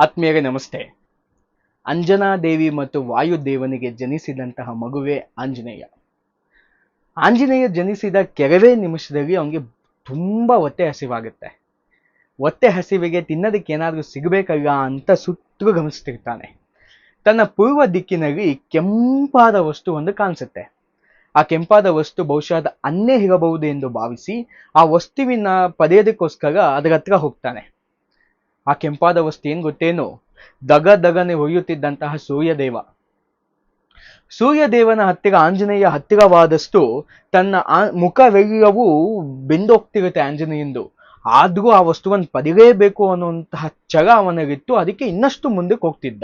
ಆತ್ಮೀಯರೇ ನಮಸ್ತೆ. ಅಂಜನಾದೇವಿ ಮತ್ತು ವಾಯುದೇವನಿಗೆ ಜನಿಸಿದಂತಹ ಮಗುವೇ ಆಂಜನೇಯ. ಆಂಜನೇಯ ಜನಿಸಿದ ಕೆಲವೇ ನಿಮಿಷದಲ್ಲಿ ಅವನಿಗೆ ತುಂಬಾ ಹೊಟ್ಟೆ ಹಸಿವಾಗುತ್ತೆ. ಹೊಟ್ಟೆ ಹಸಿವಿಗೆ ತಿನ್ನೋದಕ್ಕೆ ಏನಾದ್ರೂ ಸಿಗಬೇಕಲ್ಲ ಅಂತ ಸುತ್ತಲೂ ಗಮನಿಸ್ತಿರ್ತಾನೆ. ತನ್ನ ಪೂರ್ವ ದಿಕ್ಕಿನಲ್ಲಿ ಕೆಂಪಾದ ವಸ್ತು ಒಂದು ಕಾಣಿಸುತ್ತೆ. ಆ ಕೆಂಪಾದ ವಸ್ತು ಬಹುಶಃ ಅದು ಅನ್ನೇ ಇರಬಹುದು ಎಂದು ಭಾವಿಸಿ ಆ ವಸ್ತುವಿನ ಪಡೆಯೋದಕ್ಕೋಸ್ಕರ ಅದರ ಹತ್ರ ಹೋಗ್ತಾನೆ. ಆ ಕೆಂಪಾದ ವಸ್ತು ಏನ್ ಗೊತ್ತೇನು? ದಗದಗನೆ ಹೊಯ್ಯುತ್ತಿದ್ದಂತಹ ಸೂರ್ಯದೇವ. ಸೂರ್ಯದೇವನ ಹತ್ತಿರ ಆಂಜನೇಯ ಹತ್ತಿರವಾದಷ್ಟು ತನ್ನ ಮುಖವೆಲ್ಲವೂ ಬೆಂದೋಗ್ತಿರುತ್ತೆ ಆಂಜನೇಯಂದು. ಆದ್ರೂ ಆ ವಸ್ತುವನ್ನು ಪಡೆಯಲೇಬೇಕು ಅನ್ನುವಂತಹ ಛಲ ಅವನಿಗಿತ್ತು. ಅದಕ್ಕೆ ಇನ್ನಷ್ಟು ಮುಂದಕ್ಕೆ ಹೋಗ್ತಿದ್ದ.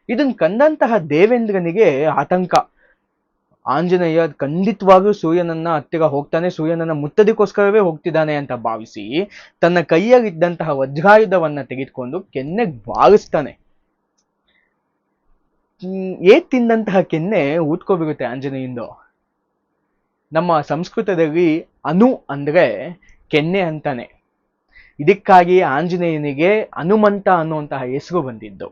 ಇದನ್ನು ಕಂಡಂತಹ ದೇವೇಂದ್ರನಿಗೆ ಆತಂಕ. ಆಂಜನೇಯ ಖಂಡಿತವಾಗ್ಲೂ ಸೂರ್ಯನನ್ನ ಹತ್ತಿರ ಹೋಗ್ತಾನೆ, ಸೂರ್ಯನನ್ನ ಮುತ್ತದಕ್ಕೋಸ್ಕರವೇ ಹೋಗ್ತಿದ್ದಾನೆ ಅಂತ ಭಾವಿಸಿ ತನ್ನ ಕೈಯಲ್ಲಿದ್ದಂತಹ ವಜ್ರಾಯುಧವನ್ನ ತೆಗೆದುಕೊಂಡು ಕೆನ್ನೆಗೆ ಬಾರಿಸ್ತಾನೆ. ತಿಂದಂತಹ ಕೆನ್ನೆ ಊದ್ಕೋಬಿರುತ್ತೆ ಆಂಜನೇಯಂದು. ನಮ್ಮ ಸಂಸ್ಕೃತದಲ್ಲಿ ಅನು ಅಂದ್ರೆ ಕೆನ್ನೆ ಅಂತಾನೆ. ಇದಕ್ಕಾಗಿ ಆಂಜನೇಯನಿಗೆ ಹನುಮಂತ ಅನ್ನುವಂತಹ ಹೆಸರು ಬಂದಿದ್ದು.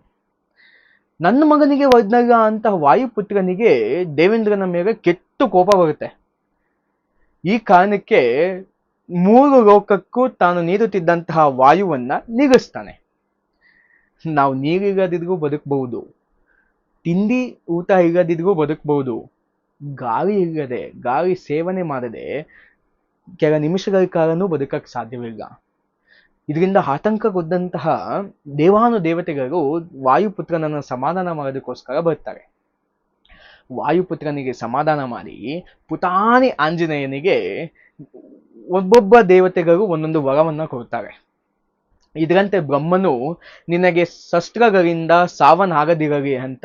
ನನ್ನ ಮಗನಿಗೆ ಒದ್ನಲ್ಲ ಅಂತಹ ವಾಯುಪುತ್ರನಿಗೆ ದೇವೇಂದ್ರನ ಮೇಲೆ ಕೆಟ್ಟು ಕೋಪ ಬರುತ್ತೆ. ಈ ಕಾರಣಕ್ಕೆ 3 ಲೋಕಕ್ಕೂ ತಾನು ನೀಡುತ್ತಿದ್ದಂತಹ ವಾಯುವನ್ನ ನಿಲ್ಲಿಸ್ತಾನೆ. ನಾವು ನೀರಿಲ್ಲದಿದ್ರೂ ಬದುಕಬಹುದು, ತಿಂಡಿ ಊಟ ಇಲ್ಲದಿದ್ರೂ ಬದುಕಬಹುದು. ಗಾಳಿ ಇಲ್ಲದೆ, ಗಾಳಿ ಸೇವನೆ ಮಾಡದೆ ಕೆಲ ನಿಮಿಷಗಳ ಕಾಲನೂ ಬದುಕಕ್ಕೆ ಸಾಧ್ಯವಿಲ್ಲ. ಇದರಿಂದ ಆತಂಕಗೊಂಡಂತಹ ದೇವಾನುದೇವತೆಗಳು ವಾಯುಪುತ್ರನನ್ನ ಸಮಾಧಾನ ಮಾಡೋದಕ್ಕೋಸ್ಕರ ಬರ್ತಾರೆ. ವಾಯುಪುತ್ರನಿಗೆ ಸಮಾಧಾನ ಮಾಡಿ ಪುಟಾಣಿ ಆಂಜನೇಯನಿಗೆ ಒಬ್ಬೊಬ್ಬ ದೇವತೆಗಳು ಒಂದೊಂದು ವರವನ್ನ ಕೊಡ್ತಾರೆ. ಇದರಂತೆ ಬ್ರಹ್ಮನು ನಿನಗೆ ಶಸ್ತ್ರಗಳಿಂದ ಸಾವನ್ನಾಗದಿರಲಿ ಅಂತ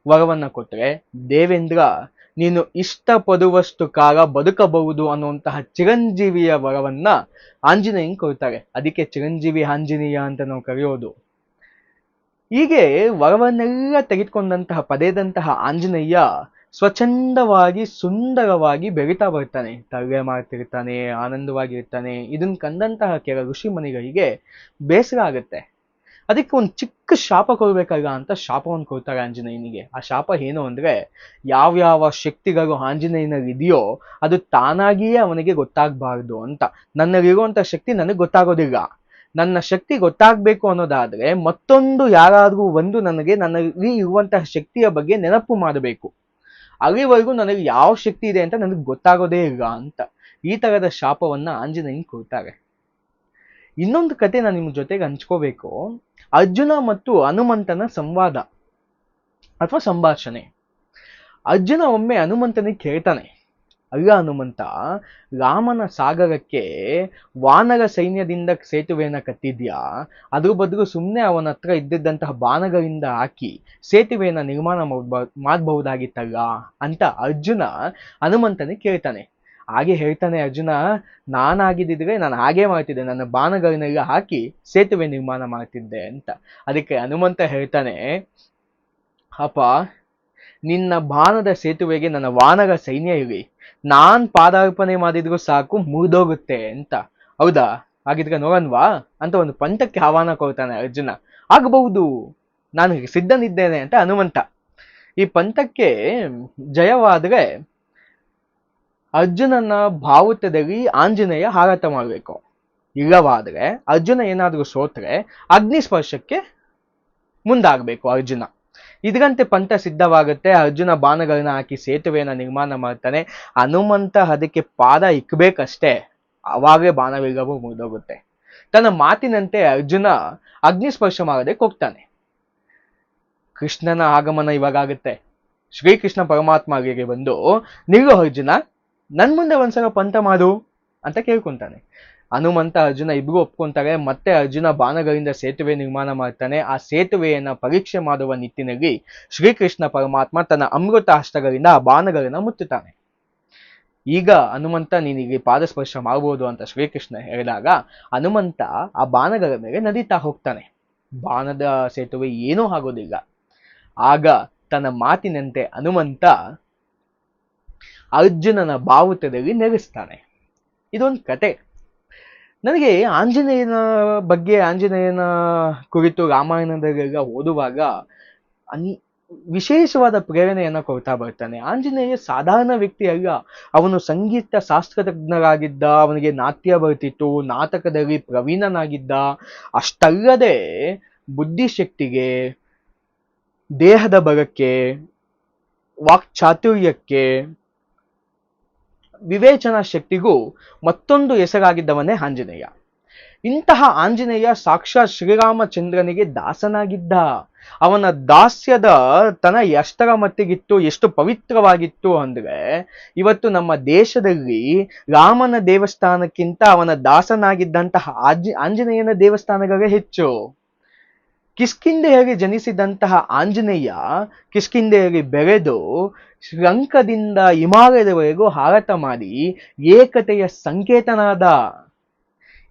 ವರವನ್ನ ಕೊಟ್ಟರೆ, ದೇವೇಂದ್ರ ನೀನು ಇಷ್ಟಪಡುವಷ್ಟು ಕಾಲ ಬದುಕಬಹುದು ಅನ್ನುವಂತಹ ಚಿರಂಜೀವಿಯ ವರವನ್ನ ಆಂಜನೇಯನ್ ಕೊಡ್ತಾರೆ. ಅದಕ್ಕೆ ಚಿರಂಜೀವಿ ಆಂಜನೇಯ ಅಂತ ನಾವು ಕರೆಯೋದು. ಹೀಗೆ ವರವನ್ನೆಲ್ಲ ತೆಗೆದುಕೊಂಡಂತಹ ಪಡೆದಂತಹ ಆಂಜನೇಯ ಸ್ವಚ್ಛಂದವಾಗಿ ಸುಂದರವಾಗಿ ಬೆಳೀತಾ ಬರ್ತಾನೆ. ತರ್ಲೆ ಮಾಡ್ತಿರ್ತಾನೆ, ಆನಂದವಾಗಿರ್ತಾನೆ. ಇದನ್ನ ಕಂಡಂತಹ ಕೆಲ ಋಷಿ ಮನಿಗಳಿಗೆ ಬೇಸರ ಆಗುತ್ತೆ. ಅದಕ್ಕೆ ಒಂದು ಚಿಕ್ಕ ಶಾಪ ಕೊಡ್ಬೇಕಲ್ಲ ಅಂತ ಶಾಪವನ್ನು ಕೊಡ್ತಾರೆ ಆಂಜನೇಯನಿಗೆ. ಆ ಶಾಪ ಏನು ಅಂದ್ರೆ, ಯಾವ್ಯಾವ ಶಕ್ತಿಗಳು ಆಂಜನೇಯನಲ್ಲಿ ಇದೆಯೋ ಅದು ತಾನಾಗಿಯೇ ಅವನಿಗೆ ಗೊತ್ತಾಗಬಾರ್ದು ಅಂತ. ನನ್ನಲ್ಲಿರುವಂತಹ ಶಕ್ತಿ ನನಗೆ ಗೊತ್ತಾಗೋದಿಲ್ಲ. ನನ್ನ ಶಕ್ತಿ ಗೊತ್ತಾಗಬೇಕು ಅನ್ನೋದಾದ್ರೆ ಮತ್ತೊಂದು ಯಾರಾದ್ರೂ ನನಗೆ ನನ್ನಲ್ಲಿ ಇರುವಂತಹ ಶಕ್ತಿಯ ಬಗ್ಗೆ ನೆನಪು ಮಾಡಬೇಕು. ಅಲ್ಲಿವರೆಗೂ ನನಗೆ ಯಾವ ಶಕ್ತಿ ಇದೆ ಅಂತ ನನಗೆ ಗೊತ್ತಾಗೋದೇ ಇಲ್ಲ ಅಂತ ಈ ತರದ ಶಾಪವನ್ನ ಆಂಜನೇಯನ್ ಕೊಡ್ತಾರೆ. ಇನ್ನೊಂದು ಕತೆ ನಾನು ನಿಮ್ ಜೊತೆಗೆ ಹಂಚ್ಕೋಬೇಕು. ಅರ್ಜುನ ಮತ್ತು ಹನುಮಂತನ ಸಂವಾದ ಅಥವಾ ಸಂಭಾಷಣೆ. ಅರ್ಜುನ ಒಮ್ಮೆ ಹನುಮಂತನಿಗೆ ಕೇಳ್ತಾನೆ, ಅಲ್ಲ ಹನುಮಂತ, ರಾಮನ ಸಾಗರಕ್ಕೆ ವಾನರ ಸೈನ್ಯದಿಂದ ಸೇತುವೆಯನ್ನ ಕಟ್ಟಿದ್ಯಾ? ಅದ್ರ ಬದಲು ಸುಮ್ಮನೆ ಅವನ ಹತ್ರ ಇದ್ದಿದ್ದಂತಹ ಬಾಣಗಳಿಂದ ಹಾಕಿ ಸೇತುವೆಯನ್ನ ನಿರ್ಮಾಣ ಮಾಡಬಹುದಾಗಿತ್ತಲ್ಲ ಅಂತ ಅರ್ಜುನ ಹನುಮಂತನಿಗೆ ಕೇಳ್ತಾನೆ. ಹಾಗೆ ಹೇಳ್ತಾನೆ ಅರ್ಜುನ, ನಾನಾಗಿದ್ದಿದ್ರೆ ನಾನು ಹಾಗೆ ಮಾಡ್ತಿದ್ದೆ, ನನ್ನ ಬಾಣಗಳನ್ನೆಲ್ಲ ಹಾಕಿ ಸೇತುವೆ ನಿರ್ಮಾಣ ಮಾಡ್ತಿದ್ದೆ ಅಂತ. ಅದಕ್ಕೆ ಹನುಮಂತ ಹೇಳ್ತಾನೆ, ಅಪ್ಪ, ನಿನ್ನ ಬಾಣದ ಸೇತುವೆಗೆ ನನ್ನ ವಾನರ ಸೈನ್ಯ ಇರಿ, ನಾನ್ ಪಾದಾರ್ಪಣೆ ಮಾಡಿದ್ರು ಸಾಕು ಮುರಿದೋಗುತ್ತೆ ಅಂತ. ಹೌದಾ? ಹಾಗಿದ್ರೆ ನೋಡನ್ವಾ ಅಂತ ಒಂದು ಪಂಥಕ್ಕೆ ಆಹ್ವಾನ ಕೊಡ್ತಾನೆ ಅರ್ಜುನ. ಆಗಬಹುದು, ನಾನು ಸಿದ್ಧನಿದ್ದೇನೆ ಅಂತ ಹನುಮಂತ. ಈ ಪಂಥಕ್ಕೆ ಜಯವಾದ್ರೆ ಅರ್ಜುನನ ಭಾವುತದಲ್ಲಿ ಆಂಜನೇಯ ಹಾರಾಟ ಮಾಡಬೇಕು. ಇಲ್ಲವಾದ್ರೆ ಅರ್ಜುನ ಏನಾದ್ರೂ ಸೋತ್ರೆ ಅಗ್ನಿಸ್ಪರ್ಶಕ್ಕೆ ಮುಂದಾಗಬೇಕು ಅರ್ಜುನ. ಇದರಂತೆ ಪಂಥ ಸಿದ್ಧವಾಗುತ್ತೆ. ಅರ್ಜುನ ಬಾಣಗಳನ್ನ ಹಾಕಿ ಸೇತುವೆಯನ್ನ ನಿರ್ಮಾಣ ಮಾಡ್ತಾನೆ. ಹನುಮಂತ ಅದಕ್ಕೆ ಪಾದ ಇಕ್ಬೇಕಷ್ಟೇ, ಅವಾಗಲೇ ಬಾಣವೆಲ್ಲವೂ ಮುರಿದೋಗುತ್ತೆ. ತನ್ನ ಮಾತಿನಂತೆ ಅರ್ಜುನ ಅಗ್ನಿಸ್ಪರ್ಶ ಮಾಡೋದಕ್ಕೆ ಹೋಗ್ತಾನೆ. ಕೃಷ್ಣನ ಆಗಮನ ಇವಾಗುತ್ತೆ. ಶ್ರೀಕೃಷ್ಣ ಪರಮಾತ್ಮ ಅಲ್ಲಿಗೆ ಬಂದು, ನಿಲ್ಲು ಅರ್ಜುನ, ನನ್ ಮುಂದೆ ಒಂದ್ಸಲ ಪಂಥ ಮಾಡು ಅಂತ ಕೇಳ್ಕೊಂತಾನೆ. ಹನುಮಂತ ಅರ್ಜುನ ಇಬ್ರು ಒಪ್ಕೊಂತಾರೆ. ಮತ್ತೆ ಅರ್ಜುನ ಬಾಣಗಳಿಂದ ಸೇತುವೆ ನಿರ್ಮಾಣ ಮಾಡ್ತಾನೆ. ಆ ಸೇತುವೆಯನ್ನ ಪರೀಕ್ಷೆ ಮಾಡುವ ನಿಟ್ಟಿನಲ್ಲಿ ಶ್ರೀಕೃಷ್ಣ ಪರಮಾತ್ಮ ತನ್ನ ಅಮೃತ ಹಸ್ತಗಳಿಂದ ಆ ಬಾಣಗಳನ್ನ ಮುತ್ತುತ್ತಾನೆ. ಈಗ ಹನುಮಂತ, ನೀನಿಗೆ ಪಾದಸ್ಪರ್ಶ ಮಾಡಬಹುದು ಅಂತ ಶ್ರೀಕೃಷ್ಣ ಹೇಳಿದಾಗ ಹನುಮಂತ ಆ ಬಾಣಗಳ ಮೇಲೆ ನಡೀತಾ ಹೋಗ್ತಾನೆ. ಬಾಣದ ಸೇತುವೆ ಏನೂ ಆಗೋದಿಲ್ಲ. ಆಗ ತನ್ನ ಮಾತಿನಂತೆ ಹನುಮಂತ ಅರ್ಜುನನ ಬಾವುಟದಲ್ಲಿ ನೆಲೆಸ್ತಾನೆ. ಇದೊಂದು ಕತೆ. ನನಗೆ ಆಂಜನೇಯನ ಕುರಿತು ರಾಮಾಯಣದಲ್ಲೆಲ್ಲ ಓದುವಾಗ ಅನಿ ವಿಶೇಷವಾದ ಪ್ರೇರಣೆಯನ್ನ ಕೊಡ್ತಾ ಬರ್ತಾನೆ. ಆಂಜನೇಯ ಸಾಧಾರಣ ವ್ಯಕ್ತಿ ಅಲ್ಲ. ಅವನು ಸಂಗೀತ ಶಾಸ್ತ್ರಜ್ಞರಾಗಿದ್ದ, ಅವನಿಗೆ ನಾಟ್ಯ ಬರ್ತಿತ್ತು, ನಾಟಕದಲ್ಲಿ ಪ್ರವೀಣನಾಗಿದ್ದ. ಅಷ್ಟಲ್ಲದೆ ಬುದ್ಧಿಶಕ್ತಿಗೆ, ದೇಹದ ಬಲಕ್ಕೆ, ವಾಕ್ಚಾತುರ್ಯಕ್ಕೆ, ವಿವೇಚನಾ ಶಕ್ತಿಗೂ ಮತ್ತೊಂದು ಹೆಸರಾಗಿದ್ದವನೇ ಆಂಜನೇಯ. ಇಂತಹ ಆಂಜನೇಯ ಸಾಕ್ಷಾತ್ ಶ್ರೀರಾಮಚಂದ್ರನಿಗೆ ದಾಸನಾಗಿದ್ದ. ಅವನ ದಾಸ್ಯದ ತನ ಎಷ್ಟರ ಮಟ್ಟಿಗಿತ್ತು, ಎಷ್ಟು ಪವಿತ್ರವಾಗಿತ್ತು ಅಂದ್ರೆ, ಇವತ್ತು ನಮ್ಮ ದೇಶದಲ್ಲಿ ರಾಮನ ದೇವಸ್ಥಾನಕ್ಕಿಂತ ಅವನ ದಾಸನಾಗಿದ್ದಂತಹ ಆಂಜನೇಯನ ದೇವಸ್ಥಾನಗಳೇ ಹೆಚ್ಚು. ಕಿಷ್ಕಿಂಧೆಯಲ್ಲಿ ಜನಿಸಿದಂತಹ ಆಂಜನೇಯ ಕಿಷ್ಕಿಂಧೆಯಲ್ಲಿ ಬೆಳೆದು ಶ್ರೀಲಂಕದಿಂದ ಹಿಮಾಲಯದವರೆಗೂ ಹಾರಾಟ ಮಾಡಿ ಏಕತೆಯ ಸಂಕೇತನಾದ.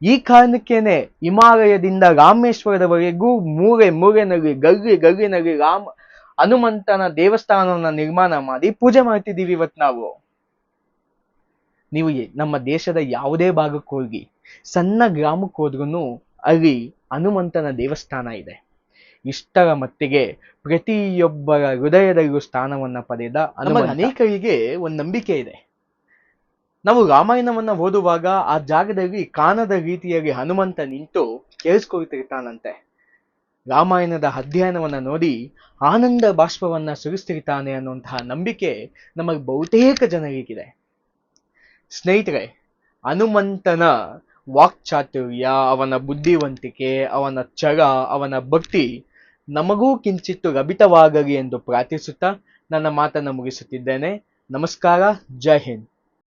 ಈ ಕಾರಣಕ್ಕೇನೆ ಹಿಮಾಲಯದಿಂದ ರಾಮೇಶ್ವರದವರೆಗೂ ಮೂಲೆ ಮೂಲೆನಲ್ಲಿ, ಗಲ್ಲಿನಲ್ಲಿ ಹನುಮಂತನ ದೇವಸ್ಥಾನವನ್ನ ನಿರ್ಮಾಣ ಮಾಡಿ ಪೂಜೆ ಮಾಡ್ತಿದ್ದೀವಿ ಇವತ್ತು ನಾವು. ನೀವು ನಮ್ಮ ದೇಶದ ಯಾವುದೇ ಭಾಗಕ್ಕೆ ಹೋಗಿ, ಸಣ್ಣ ಗ್ರಾಮಕ್ಕೆ ಹೋದ್ರೂ ಅಲ್ಲಿ ಹನುಮಂತನ ದೇವಸ್ಥಾನ ಇದೆ. ಇಷ್ಟರ ಮಟ್ಟಿಗೆ ಪ್ರತಿಯೊಬ್ಬರ ಹೃದಯದಲ್ಲೂ ಸ್ಥಾನವನ್ನ ಪಡೆದ ಅನೇಕರಿಗೆ ಒಂದು ನಂಬಿಕೆ ಇದೆ. ನಾವು ರಾಮಾಯಣವನ್ನ ಓದುವಾಗ ಆ ಜಾಗದಲ್ಲಿ ಕಾಣದ ರೀತಿಯಲ್ಲಿ ಹನುಮಂತ ನಿಂತು ಕೇಳಿಸ್ಕೊಳ್ತಿರ್ತಾನಂತೆ. ರಾಮಾಯಣದ ಅಧ್ಯಯನವನ್ನ ನೋಡಿ ಆನಂದ ಬಾಷ್ಪವನ್ನ ಸುರಿಸ್ತಿರ್ತಾನೆ ಅನ್ನುವಂತಹ ನಂಬಿಕೆ ನಮಗೆ ಬಹುತೇಕ ಜನರಿಗಿದೆ. ಸ್ನೇಹಿತರೆ, ಹನುಮಂತನ ವಾಕ್ಚಾತುರ್ಯ, ಅವನ ಬುದ್ಧಿವಂತಿಕೆ, ಅವನ ಛಲ, ಅವನ ಭಕ್ತಿ ನಮಗೂ ಕಿಂಚಿತ್ತು ಲಭಿತವಾಗಲಿ ಎಂದು ಪ್ರಾರ್ಥಿಸುತ್ತಾ ನನ್ನ ಮಾತನ್ನು ಮುಗಿಸುತ್ತಿದ್ದೇನೆ. ನಮಸ್ಕಾರ. ಜೈ ಹಿಂದ್.